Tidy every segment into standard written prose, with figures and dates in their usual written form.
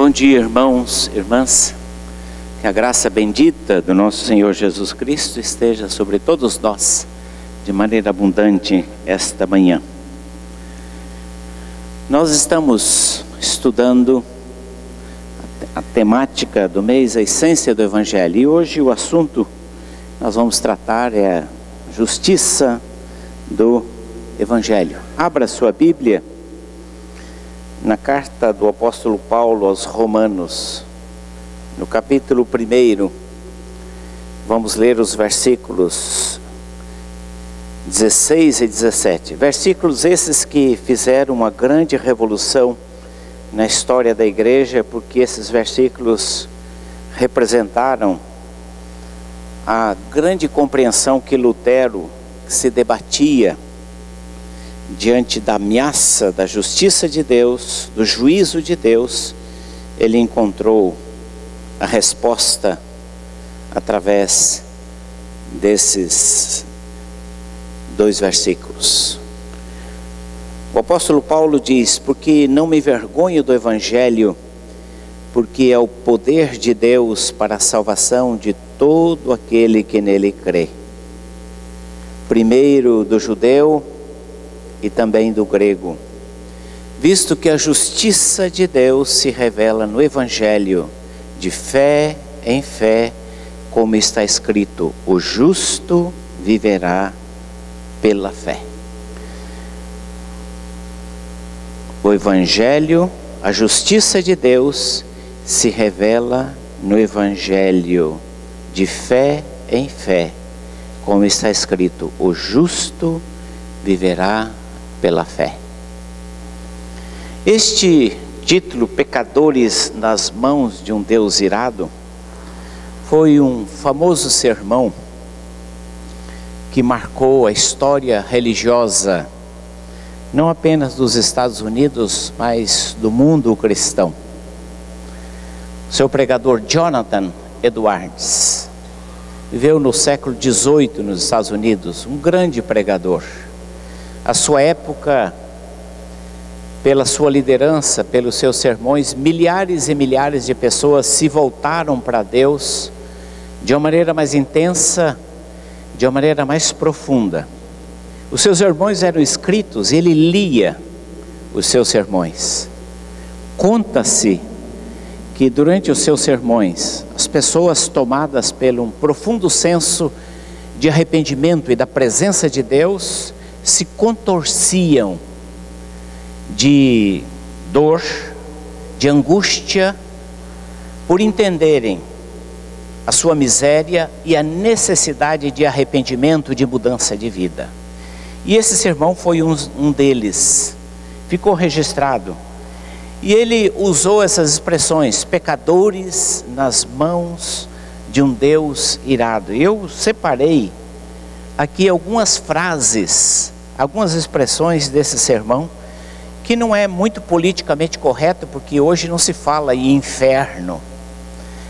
Bom dia, irmãos, irmãs. Que a graça bendita do nosso Senhor Jesus Cristo esteja sobre todos nós de maneira abundante esta manhã. Nós estamos estudando a temática do mês, a essência do Evangelho. E hoje o assunto que nós vamos tratar é a justiça do Evangelho. Abra sua Bíblia na carta do apóstolo Paulo aos Romanos, no capítulo 1, vamos ler os versículos 16 e 17. Versículos esses que fizeram uma grande revolução na história da igreja, porque esses versículos representaram a grande compreensão que Lutero se debatia diante da ameaça da justiça de Deus, do juízo de Deus. Ele encontrou a resposta através desses dois versículos. O apóstolo Paulo diz: porque não me envergonho do Evangelho, porque é o poder de Deus para a salvação de todo aquele que nele crê, primeiro do judeu e também do grego, visto que a justiça de Deus se revela no Evangelho, de fé em fé, como está escrito: o justo viverá pela fé. O Evangelho, a justiça de Deus se revela no Evangelho, de fé em fé, como está escrito: o justo viverá pela fé. Este título, Pecadores nas mãos de um Deus irado, foi um famoso sermão que marcou a história religiosa, não apenas dos Estados Unidos, mas do mundo cristão. Seu pregador Jonathan Edwards viveu no século XVIII nos Estados Unidos, um grande pregador. A sua época, pela sua liderança, pelos seus sermões, milhares e milhares de pessoas se voltaram para Deus de uma maneira mais intensa, de uma maneira mais profunda. Os seus sermões eram escritos, ele lia os seus sermões. Conta-se que durante os seus sermões, as pessoas tomadas pelo um profundo senso de arrependimento e da presença de Deus, se contorciam de dor, de angústia, por entenderem a sua miséria e a necessidade de arrependimento, de mudança de vida. E esse sermão foi um deles, ficou registrado. E ele usou essas expressões: pecadores nas mãos de um Deus irado. Eu separei aqui algumas frases, algumas expressões desse sermão, que não é muito politicamente correto, porque hoje não se fala em inferno,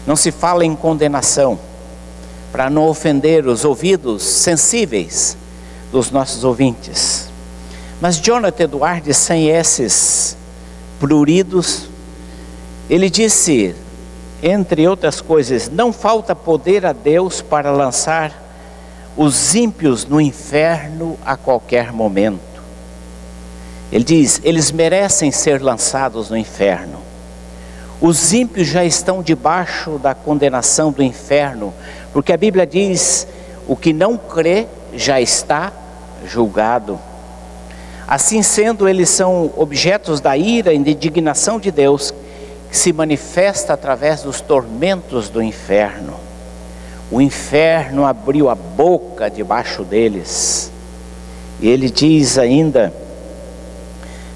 não se fala em condenação, para não ofender os ouvidos sensíveis dos nossos ouvintes. Mas Jonathan Edwards, sem esses pruridos, ele disse, entre outras coisas: não falta poder a Deus para lançar os ímpios no inferno a qualquer momento. Ele diz: eles merecem ser lançados no inferno. Os ímpios já estão debaixo da condenação do inferno, porque a Bíblia diz: o que não crê já está julgado. Assim sendo, eles são objetos da ira e da indignação de Deus, que se manifesta através dos tormentos do inferno. O inferno abriu a boca debaixo deles. E ele diz ainda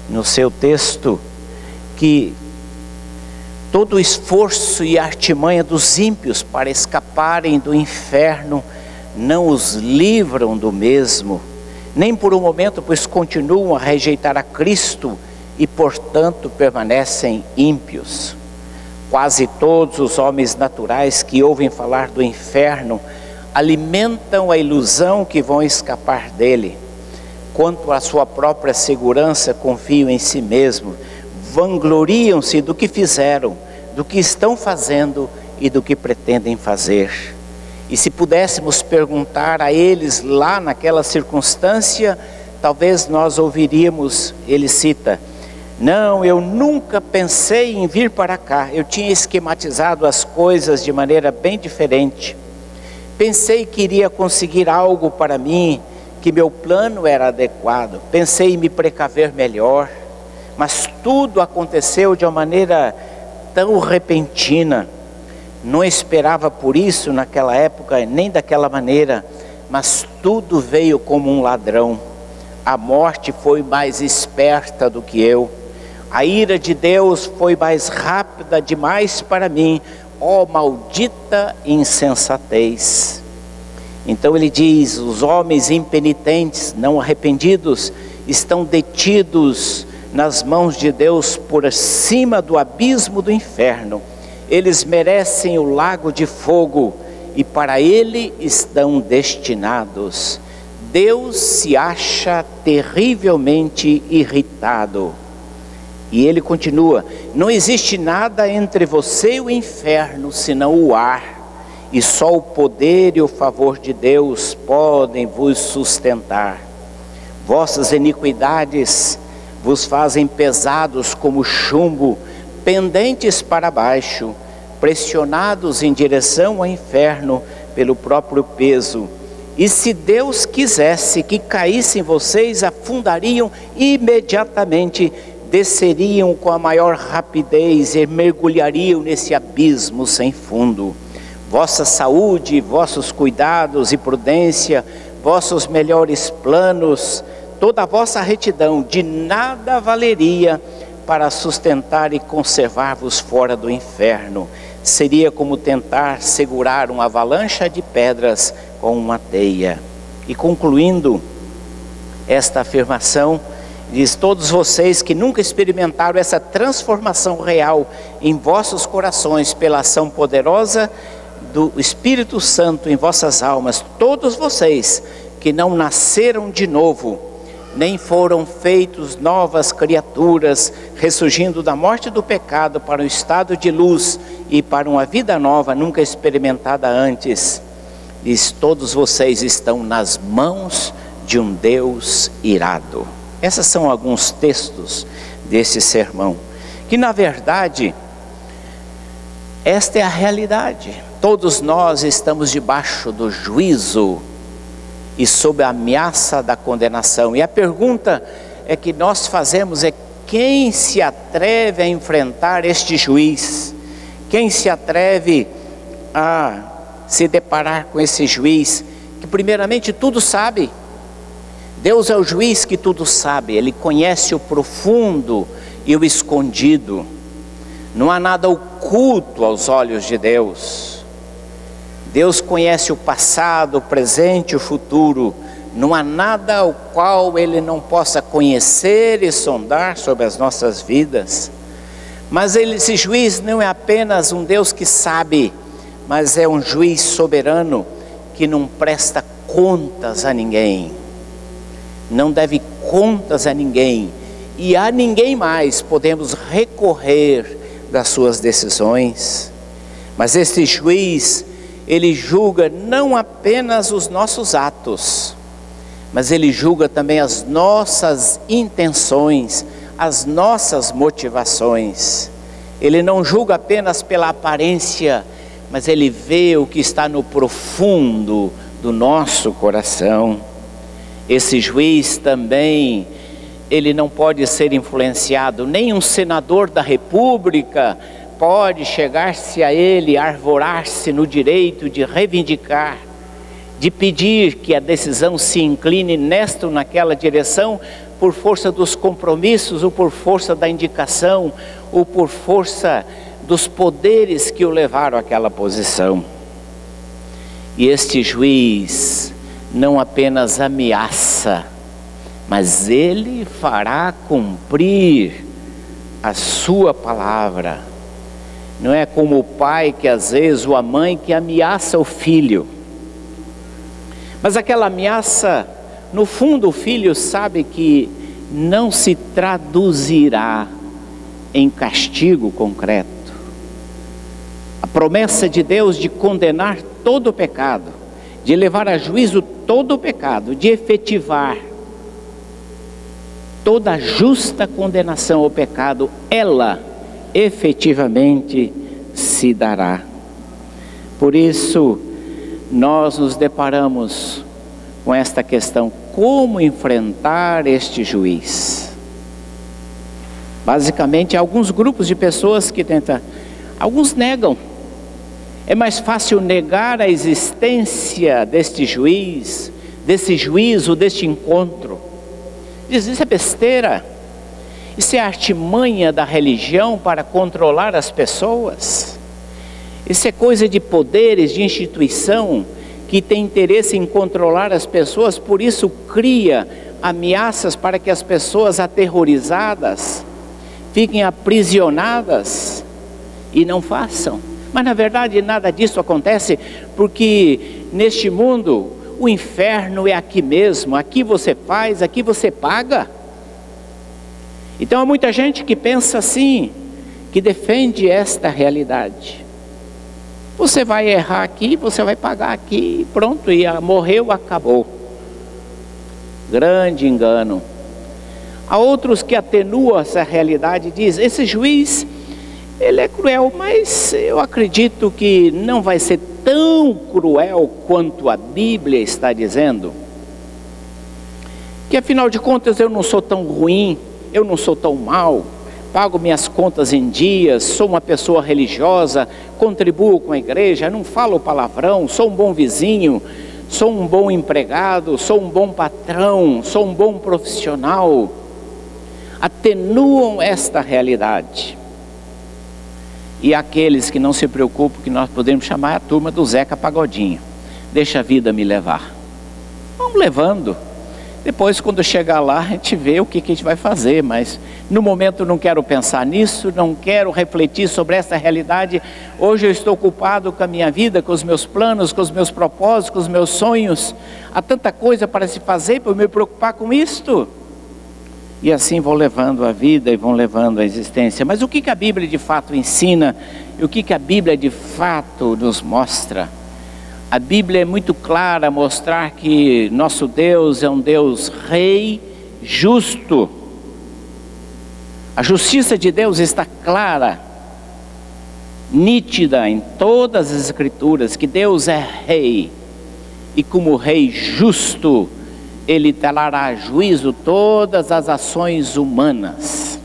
no seu texto que todo o esforço e artimanha dos ímpios para escaparem do inferno não os livram do mesmo, nem por um momento, pois continuam a rejeitar a Cristo e portanto permanecem ímpios. Quase todos os homens naturais que ouvem falar do inferno alimentam a ilusão que vão escapar dele. Quanto à sua própria segurança, confiam em si mesmos, vangloriam-se do que fizeram, do que estão fazendo e do que pretendem fazer. E se pudéssemos perguntar a eles lá naquela circunstância, talvez nós ouviríamos, ele cita: não, eu nunca pensei em vir para cá, eu tinha esquematizado as coisas de maneira bem diferente. Pensei que iria conseguir algo para mim, que meu plano era adequado, pensei em me precaver melhor, mas tudo aconteceu de uma maneira tão repentina. Não esperava por isso naquela época, nem daquela maneira, mas tudo veio como um ladrão. A morte foi mais esperta do que eu, a ira de Deus foi mais rápida demais para mim, ó maldita insensatez. Então ele diz: os homens impenitentes, não arrependidos, estão detidos nas mãos de Deus por acima do abismo do inferno. Eles merecem o lago de fogo e para ele estão destinados. Deus se acha terrivelmente irritado. E ele continua: não existe nada entre você e o inferno senão o ar, e só o poder e o favor de Deus podem vos sustentar. Vossas iniquidades vos fazem pesados como chumbo, pendentes para baixo, pressionados em direção ao inferno pelo próprio peso. E se Deus quisesse que caíssem vocês, afundariam imediatamente, desceriam com a maior rapidez e mergulhariam nesse abismo sem fundo. Vossa saúde, vossos cuidados e prudência, vossos melhores planos, toda a vossa retidão de nada valeria para sustentar e conservar-vos fora do inferno. Seria como tentar segurar uma avalanche de pedras com uma teia. E concluindo esta afirmação, diz: todos vocês que nunca experimentaram essa transformação real em vossos corações pela ação poderosa do Espírito Santo em vossas almas, todos vocês que não nasceram de novo, nem foram feitos novas criaturas, ressurgindo da morte do pecado para um estado de luz e para uma vida nova, nunca experimentada antes, diz: todos vocês estão nas mãos de um Deus irado. Esses são alguns textos desse sermão, que na verdade, esta é a realidade. Todos nós estamos debaixo do juízo e sob a ameaça da condenação. E a pergunta que nós fazemos é: quem se atreve a enfrentar este juiz? Quem se atreve a se deparar com esse juiz que primeiramente tudo sabe? Deus é o juiz que tudo sabe, Ele conhece o profundo e o escondido. Não há nada oculto aos olhos de Deus. Deus conhece o passado, o presente e o futuro. Não há nada ao qual Ele não possa conhecer e sondar sobre as nossas vidas. Mas esse juiz não é apenas um Deus que sabe, mas é um juiz soberano que não presta contas a ninguém. Não deve contas a ninguém. E a ninguém mais podemos recorrer das suas decisões. Mas esse juiz, ele julga não apenas os nossos atos, mas ele julga também as nossas intenções, as nossas motivações. Ele não julga apenas pela aparência, mas ele vê o que está no profundo do nosso coração. Esse juiz também, ele não pode ser influenciado. Nem um senador da república pode chegar-se a ele, arvorar-se no direito de reivindicar, de pedir que a decisão se incline nesta ou naquela direção, por força dos compromissos, ou por força da indicação, ou por força dos poderes que o levaram àquela posição. E este juiz não apenas ameaça, mas ele fará cumprir a sua palavra. Não é como o pai que às vezes, ou a mãe que ameaça o filho. Mas aquela ameaça, no fundo o filho sabe que não se traduzirá em castigo concreto. promessa de Deus de condenar todo o pecado, de levar a juízo todo o pecado, de efetivar toda justa condenação ao pecado, ela efetivamente se dará. Por isso, nós nos deparamos com esta questão: como enfrentar este juiz? Basicamente, há alguns grupos de pessoas que tentam, alguns negam. É mais fácil negar a existência deste juiz, desse juízo, deste encontro. Diz: isso é besteira, isso é artimanha da religião para controlar as pessoas, isso é coisa de poderes, de instituição, que tem interesse em controlar as pessoas, por isso cria ameaças para que as pessoas aterrorizadas fiquem aprisionadas e não façam. Mas na verdade nada disso acontece, porque neste mundo o inferno é aqui mesmo, aqui você faz, aqui você paga. Então há muita gente que pensa assim, que defende esta realidade. Você vai errar aqui, você vai pagar aqui, pronto, e morreu, acabou. Grande engano. Há outros que atenuam essa realidade e dizem: esse juiz, ele é cruel, mas eu acredito que não vai ser tão cruel quanto a Bíblia está dizendo. Que afinal de contas eu não sou tão ruim, eu não sou tão mau, pago minhas contas em dias, sou uma pessoa religiosa, contribuo com a igreja, não falo palavrão, sou um bom vizinho, sou um bom empregado, sou um bom patrão, sou um bom profissional. Atenuam esta realidade. E aqueles que não se preocupam, que nós podemos chamar a turma do Zeca Pagodinho: deixa a vida me levar. Vamos levando. Depois, quando chegar lá, a gente vê o que a gente vai fazer. Mas no momento não quero pensar nisso, não quero refletir sobre essa realidade. Hoje eu estou ocupado com a minha vida, com os meus planos, com os meus propósitos, com os meus sonhos. Há tanta coisa para se fazer para eu me preocupar com isto. E assim vão levando a vida e vão levando a existência. Mas o que a Bíblia de fato ensina? E o que a Bíblia de fato nos mostra? A Bíblia é muito clara a mostrar que nosso Deus é um Deus rei justo. A justiça de Deus está clara, nítida em todas as Escrituras, que Deus é rei. E como rei justo, Ele trará a juízo todas as ações humanas.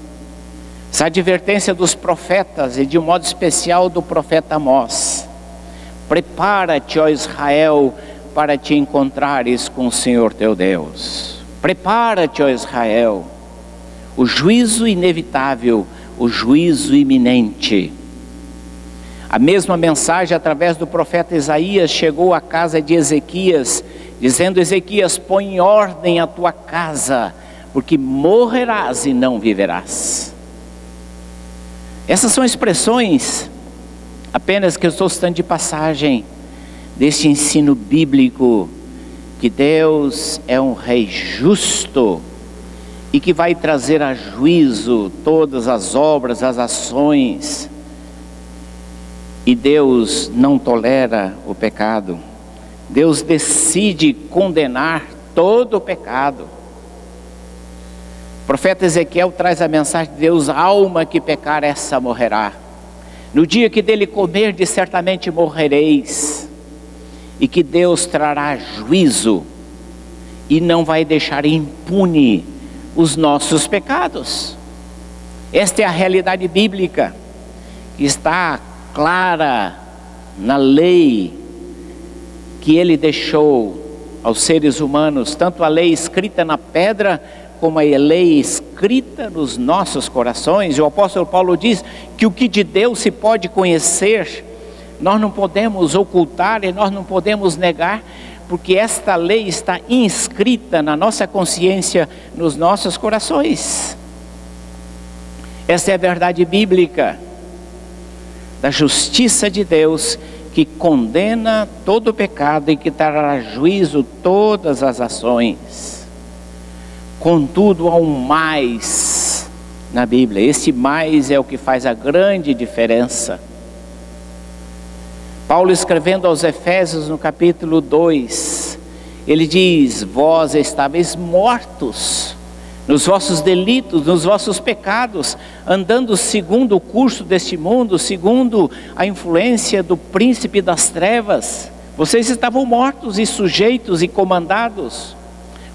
Essa advertência dos profetas, e de um modo especial do profeta Amós: prepara-te, ó Israel, para te encontrares com o Senhor teu Deus. Prepara-te, ó Israel. O juízo inevitável, o juízo iminente. A mesma mensagem através do profeta Isaías chegou à casa de Ezequias, dizendo: Ezequias, põe em ordem a tua casa, porque morrerás e não viverás. Essas são expressões apenas que eu estou citando de passagem desse ensino bíblico, que Deus é um rei justo e que vai trazer a juízo todas as obras, as ações. E Deus não tolera o pecado. Deus decide condenar todo o pecado. O profeta Ezequiel traz a mensagem de Deus: a alma que pecar, essa morrerá. No dia que dele comerdes, certamente morrereis. E que Deus trará juízo e não vai deixar impune os nossos pecados. Esta é a realidade bíblica, que está clara na lei que Ele deixou aos seres humanos, tanto a lei escrita na pedra, como a lei escrita nos nossos corações. E o apóstolo Paulo diz que o que de Deus se pode conhecer, nós não podemos ocultar e nós não podemos negar, porque esta lei está inscrita na nossa consciência, nos nossos corações. Essa é a verdade bíblica da justiça de Deus, que condena todo o pecado e que trará juízo todas as ações. Contudo, há um mais na Bíblia. Esse mais é o que faz a grande diferença. Paulo, escrevendo aos Efésios no capítulo 2, ele diz: vós estáveis mortos nos vossos delitos, nos vossos pecados, andando segundo o curso deste mundo, segundo a influência do príncipe das trevas. Vocês estavam mortos e sujeitos e comandados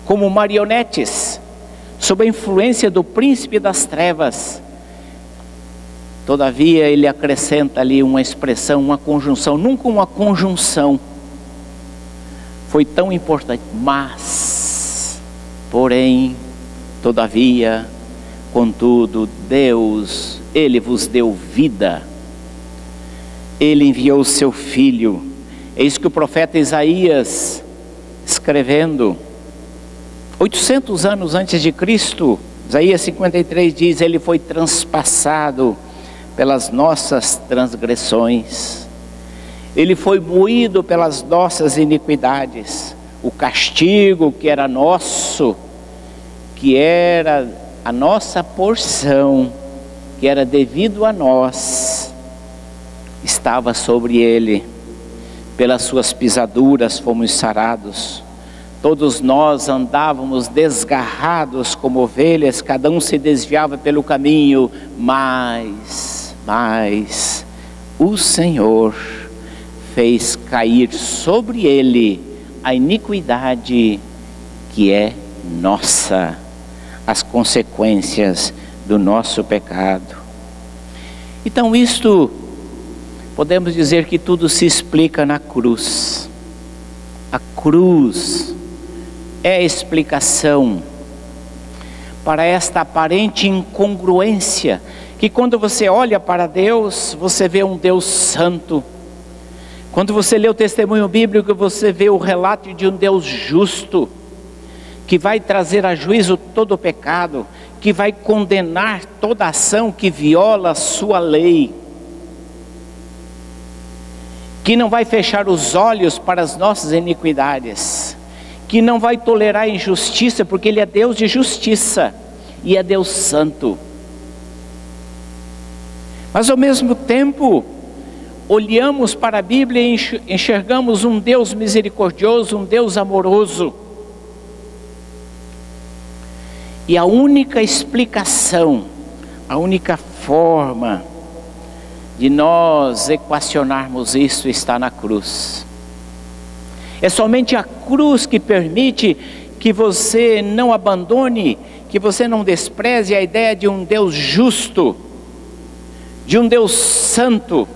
como marionetes, sob a influência do príncipe das trevas. Todavia ele acrescenta ali uma expressão, uma conjunção, nunca uma conjunção foi tão importante, mas, porém, todavia, contudo, Deus, Ele vos deu vida, Ele enviou o seu Filho. É isso que o profeta Isaías, escrevendo 800 anos antes de Cristo, Isaías 53 diz: Ele foi transpassado pelas nossas transgressões, Ele foi moído pelas nossas iniquidades. O castigo que era nosso, que era a nossa porção, que era devido a nós, estava sobre Ele. Pelas suas pisaduras fomos sarados. Todos nós andávamos desgarrados como ovelhas, cada um se desviava pelo caminho, mas o Senhor fez cair sobre Ele a iniquidade que é nossa, as consequências do nosso pecado. Então isto, podemos dizer que tudo se explica na cruz. A cruz é a explicação para esta aparente incongruência, que quando você olha para Deus, você vê um Deus santo. Quando você lê o testemunho bíblico, você vê o relato de um Deus justo, que vai trazer a juízo todo o pecado, que vai condenar toda ação que viola a sua lei, que não vai fechar os olhos para as nossas iniquidades, que não vai tolerar a injustiça, porque Ele é Deus de justiça e é Deus santo. Mas ao mesmo tempo, olhamos para a Bíblia e enxergamos um Deus misericordioso, um Deus amoroso. E a única explicação, a única forma de nós equacionarmos isso está na cruz. É somente a cruz que permite que você não abandone, que você não despreze a ideia de um Deus justo, de um Deus santo,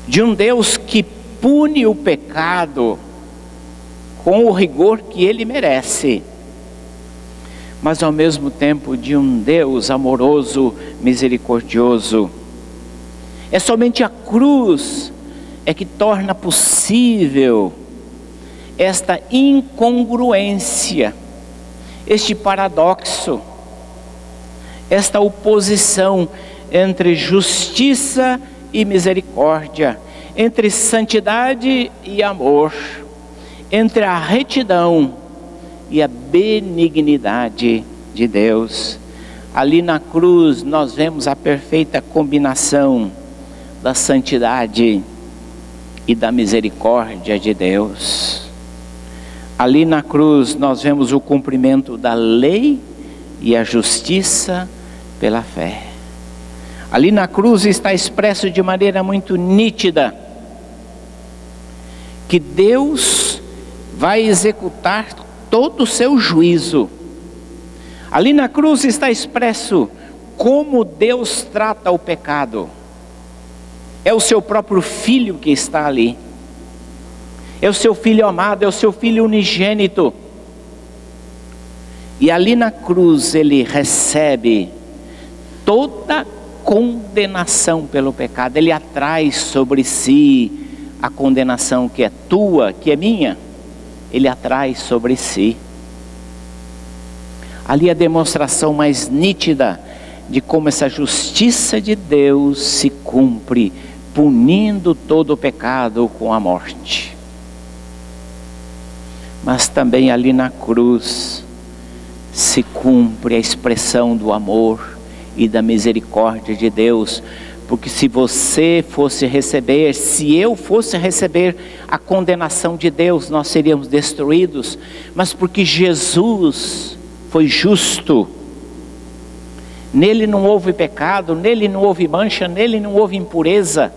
de um Deus que pune o pecado com o rigor que Ele merece, mas ao mesmo tempo de um Deus amoroso, misericordioso. É somente a cruz é que torna possível esta incongruência, este paradoxo, esta oposição entre justiça e misericórdia, entre santidade e amor, entre a retidão e a benignidade de Deus. Ali na cruz nós vemos a perfeita combinação da santidade e da misericórdia de Deus. Ali na cruz nós vemos o cumprimento da lei e a justiça pela fé. Ali na cruz está expresso de maneira muito nítida que Deus vai executar todo o seu juízo. Ali na cruz está expresso como Deus trata o pecado. É o seu próprio Filho que está ali. É o seu Filho amado, é o seu Filho unigênito. E ali na cruz Ele recebe toda condenação pelo pecado. Ele atrai sobre si a condenação que é tua, que é minha. Ele atrai sobre si. Ali a demonstração mais nítida de como essa justiça de Deus se cumpre, punindo todo o pecado com a morte. Mas também ali na cruz se cumpre a expressão do amor e da misericórdia de Deus, Porque se você fosse receber, se eu fosse receber a condenação de Deus, nós seríamos destruídos. Mas porque Jesus foi justo, nele não houve pecado, nele não houve mancha, nele não houve impureza.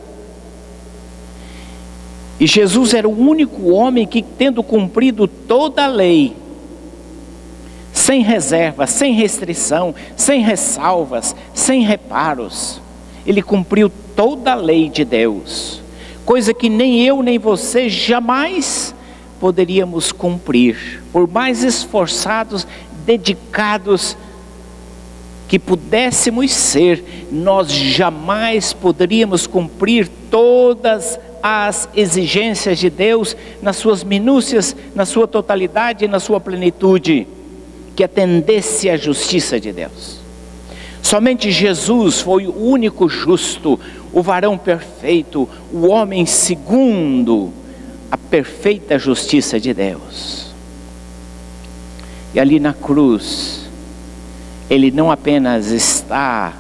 E Jesus era o único homem que, tendo cumprido toda a lei, sem reserva, sem restrição, sem ressalvas, sem reparos, ele cumpriu toda a lei de Deus, coisa que nem eu nem você jamais poderíamos cumprir, por mais esforçados, dedicados que pudéssemos ser, nós jamais poderíamos cumprir todas as exigências de Deus, nas suas minúcias, na sua totalidade, na sua plenitude, que atendesse à justiça de Deus. Somente Jesus foi o único justo, o varão perfeito, o homem segundo a perfeita justiça de Deus. E ali na cruz, ele não apenas está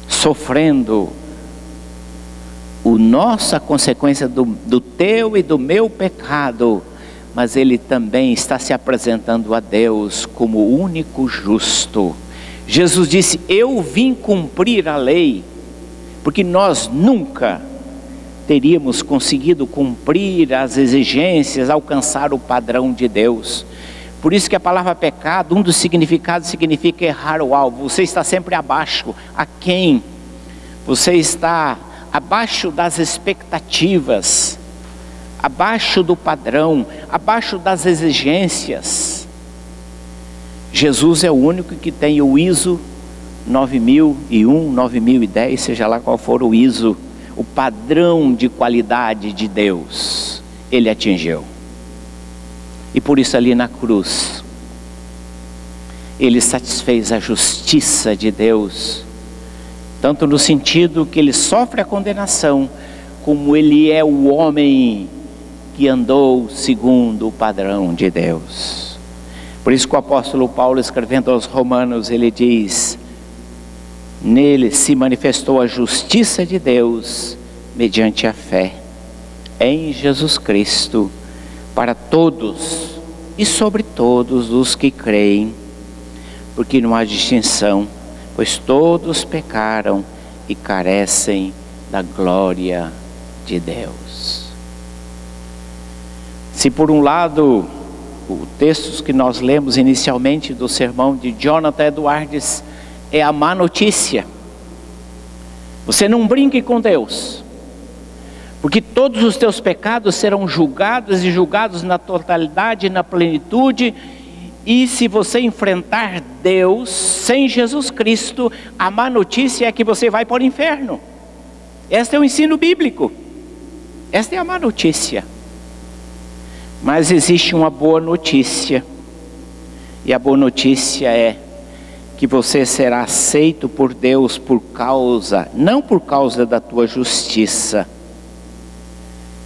sofrendo a consequência do teu e do meu pecado, mas ele também está se apresentando a Deus como o único justo. Jesus disse: eu vim cumprir a lei, porque nós nunca teríamos conseguido cumprir as exigências, alcançar o padrão de Deus. Por isso que a palavra pecado, um dos significados significa errar o alvo. Você está sempre abaixo, aquém. Você está abaixo das expectativas, abaixo do padrão, abaixo das exigências. Jesus é o único que tem o ISO 9001, 9010, seja lá qual for o ISO, o padrão de qualidade de Deus, ele atingiu. E por isso ali na cruz, ele satisfez a justiça de Deus, tanto no sentido que ele sofre a condenação, como ele é o homem que andou segundo o padrão de Deus. Por isso que o apóstolo Paulo, escrevendo aos Romanos, ele diz: nele se manifestou a justiça de Deus mediante a fé em Jesus Cristo, para todos e sobre todos os que creem, porque não há distinção, pois todos pecaram e carecem da glória de Deus. Se por um lado, o texto que nós lemos inicialmente do sermão de Jonathan Edwards é a má notícia, você não brinque com Deus, porque todos os teus pecados serão julgados e julgados na totalidade, na plenitude. E se você enfrentar Deus sem Jesus Cristo, a má notícia é que você vai para o inferno. Este é o ensino bíblico, esta é a má notícia. Mas existe uma boa notícia, e a boa notícia é que você será aceito por Deus não por causa da tua justiça,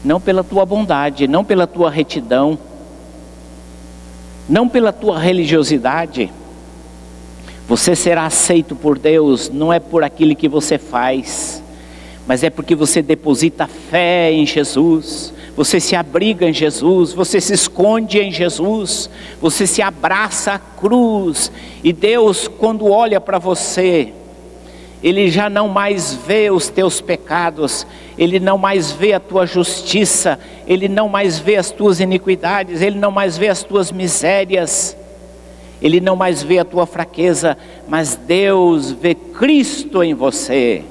não pela tua bondade, não pela tua retidão, não pela tua religiosidade. Você será aceito por Deus não é por aquilo que você faz, mas é porque você deposita fé em Jesus, você se abriga em Jesus, você se esconde em Jesus, você se abraça à cruz. E Deus, quando olha para você, Ele já não mais vê os teus pecados, Ele não mais vê a tua justiça, Ele não mais vê as tuas iniquidades, Ele não mais vê as tuas misérias, Ele não mais vê a tua fraqueza, mas Deus vê Cristo em você.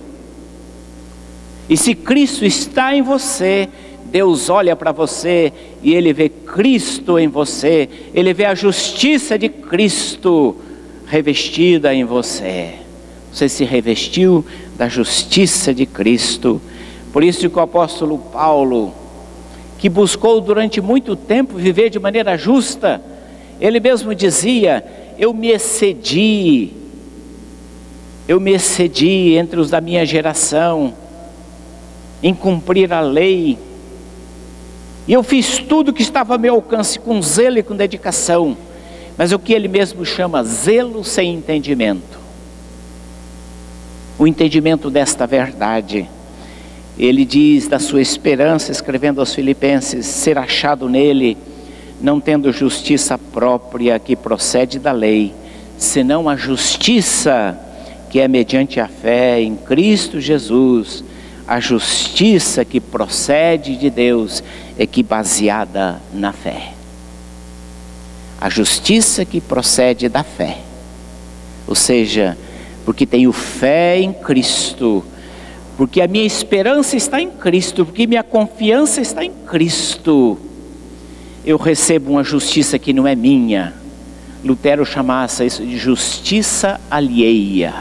E se Cristo está em você, Deus olha para você e Ele vê Cristo em você, Ele vê a justiça de Cristo revestida em você. Você se revestiu da justiça de Cristo. Por isso que o apóstolo Paulo, que buscou durante muito tempo viver de maneira justa, ele mesmo dizia: eu me excedi entre os da minha geração em cumprir a lei, e eu fiz tudo que estava ao meu alcance com zelo e com dedicação, mas o que ele mesmo chama zelo sem entendimento. o entendimento desta verdade. Ele diz da sua esperança, escrevendo aos Filipenses, ser achado nele, não tendo justiça própria que procede da lei, senão a justiça que é mediante a fé em Cristo Jesus, a justiça que procede de Deus é que baseada na fé. A justiça que procede da fé, ou seja, porque tenho fé em Cristo, porque a minha esperança está em Cristo, porque minha confiança está em Cristo, eu recebo uma justiça que não é minha. Lutero chamava isso de justiça alheia.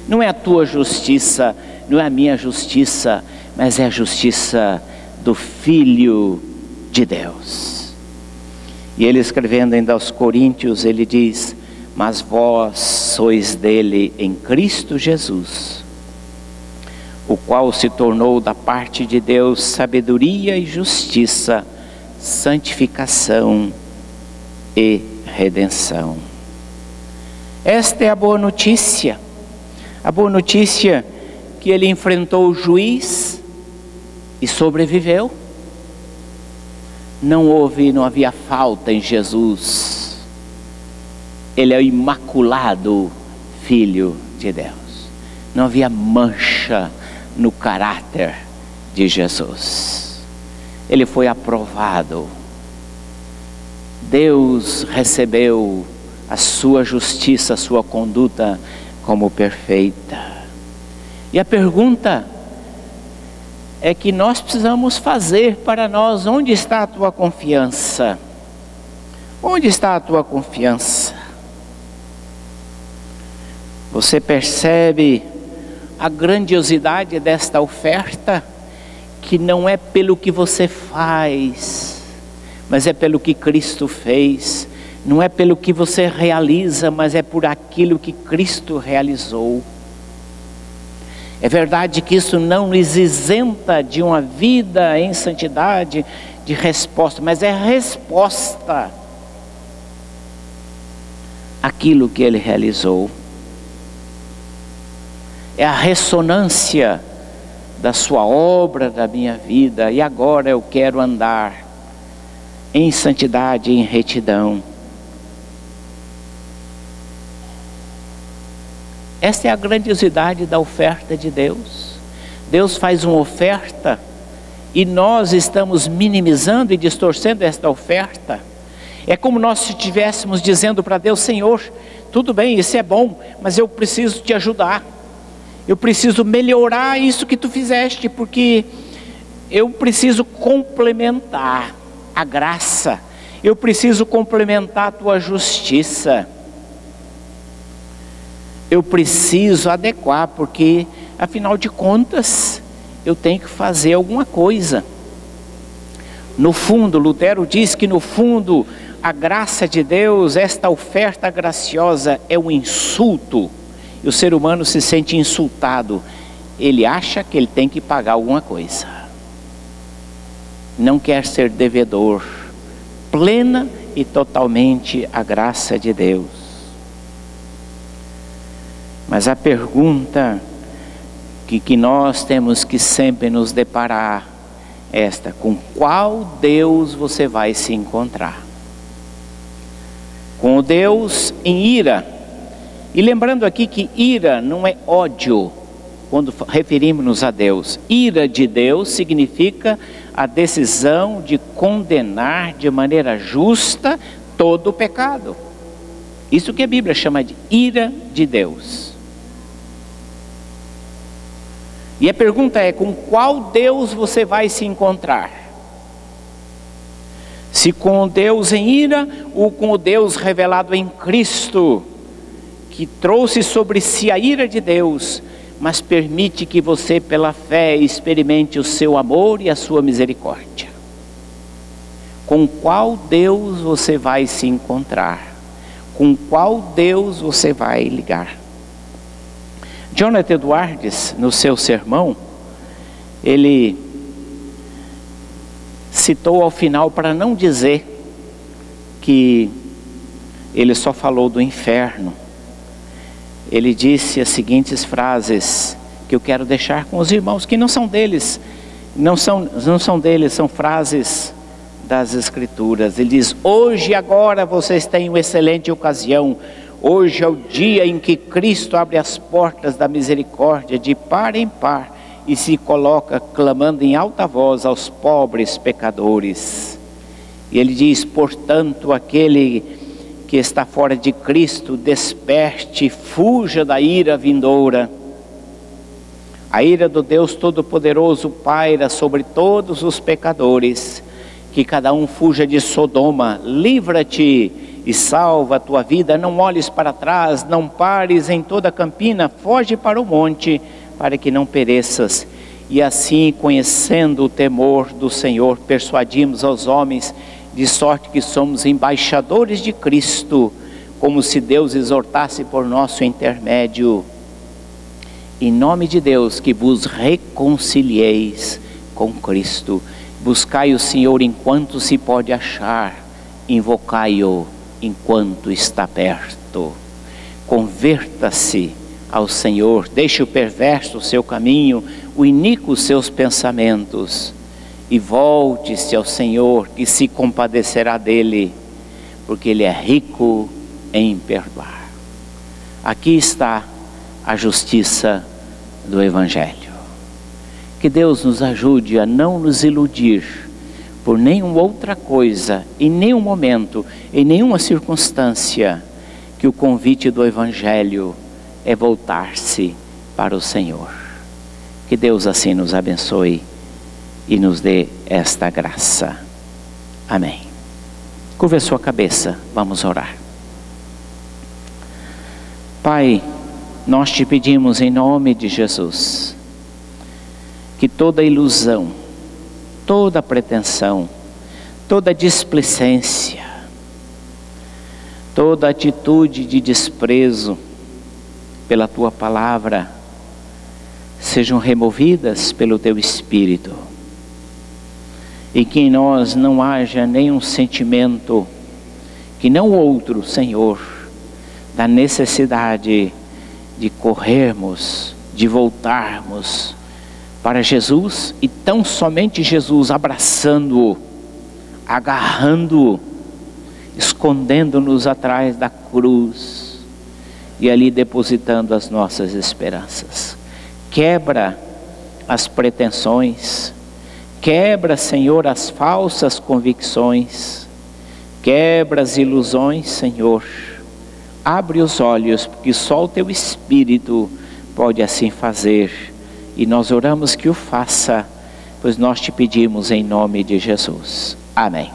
Não é a tua justiça, não é a minha justiça, mas é a justiça do Filho de Deus. E ele escrevendo ainda aos Coríntios, ele diz: mas vós sois dele em Cristo Jesus, o qual se tornou da parte de Deus sabedoria e justiça, santificação e redenção. Esta é a boa notícia. A boa notícia que ele enfrentou o juiz e sobreviveu. Não havia falta em Jesus. Ele é o imaculado Filho de Deus. Não havia mancha no caráter de Jesus. Ele foi aprovado. Deus recebeu a sua justiça, a sua conduta como perfeita. E a pergunta é que nós precisamos fazer para nós: onde está a tua confiança? Onde está a tua confiança? Você percebe a grandiosidade desta oferta? Que não é pelo que você faz, mas é pelo que Cristo fez. Não é pelo que você realiza, mas é por aquilo que Cristo realizou. É verdade que isso não nos isenta de uma vida em santidade, de resposta, mas é resposta àquilo que Ele realizou. É a ressonância da sua obra, da minha vida, e agora eu quero andar em santidade, em retidão. Esta é a grandiosidade da oferta de Deus. Deus faz uma oferta e nós estamos minimizando e distorcendo esta oferta. É como nós se estivéssemos dizendo para Deus: Senhor, tudo bem, isso é bom, mas eu preciso te ajudar. Eu preciso melhorar isso que tu fizeste, porque eu preciso complementar a graça. Eu preciso complementar a tua justiça. Eu preciso adequar, porque afinal de contas eu tenho que fazer alguma coisa. No fundo, Lutero diz que no fundo a graça de Deus, esta oferta graciosa, é um insulto. E o ser humano se sente insultado. Ele acha que ele tem que pagar alguma coisa. Não quer ser devedor. Plena e totalmente a graça de Deus. Mas a pergunta que nós temos que sempre nos deparar é esta: com qual Deus você vai se encontrar? Com o Deus em ira. E lembrando aqui que ira não é ódio, quando referimos-nos a Deus. Ira de Deus significa a decisão de condenar de maneira justa todo o pecado. Isso que a Bíblia chama de ira de Deus. E a pergunta é: com qual Deus você vai se encontrar? Se com o Deus em ira ou com o Deus revelado em Cristo, que trouxe sobre si a ira de Deus, mas permite que você pela fé experimente o seu amor e a sua misericórdia. Com qual Deus você vai se encontrar? Com qual Deus você vai ligar? Jonathan Edwards, no seu sermão, ele citou ao final, para não dizer que ele só falou do inferno, ele disse as seguintes frases que eu quero deixar com os irmãos, que não são deles, não são deles, são frases das Escrituras. Ele diz: hoje e agora vocês têm uma excelente ocasião. Hoje é o dia em que Cristo abre as portas da misericórdia de par em par e se coloca clamando em alta voz aos pobres pecadores. E ele diz: portanto, aquele que está fora de Cristo, desperte, fuja da ira vindoura. A ira do Deus Todo-Poderoso paira sobre todos os pecadores. Que cada um fuja de Sodoma, livra-te e salva a tua vida. Não olhes para trás, não pares em toda a campina, foge para o monte, para que não pereças. E assim, conhecendo o temor do Senhor, persuadimos aos homens, de sorte que somos embaixadores de Cristo, como se Deus exortasse por nosso intermédio. Em nome de Deus, que vos reconcilieis com Cristo. Buscai o Senhor enquanto se pode achar, invocai-o enquanto está perto. Converta-se ao Senhor, deixe o perverso o seu caminho, o iníquo os seus pensamentos, e volte-se ao Senhor, que se compadecerá dele, porque ele é rico em perdoar. Aqui está a justiça do Evangelho. Que Deus nos ajude a não nos iludir por nenhuma outra coisa, em nenhum momento, em nenhuma circunstância, que o convite do Evangelho é voltar-se para o Senhor. Que Deus assim nos abençoe e nos dê esta graça. Amém. Curva a sua cabeça, vamos orar. Pai, nós te pedimos em nome de Jesus, que toda ilusão, toda pretensão, toda displicência, toda atitude de desprezo pela tua palavra, sejam removidas pelo teu Espírito, e que em nós não haja nenhum sentimento, que não outro, Senhor, da necessidade de corrermos, de voltarmos para Jesus, e tão somente Jesus, abraçando-o, agarrando-o, escondendo-nos atrás da cruz, e ali depositando as nossas esperanças. Quebra as pretensões, quebra, Senhor, as falsas convicções, quebra as ilusões, Senhor. Abre os olhos, porque só o teu Espírito pode assim fazer. E nós oramos que o faça, pois nós te pedimos em nome de Jesus. Amém.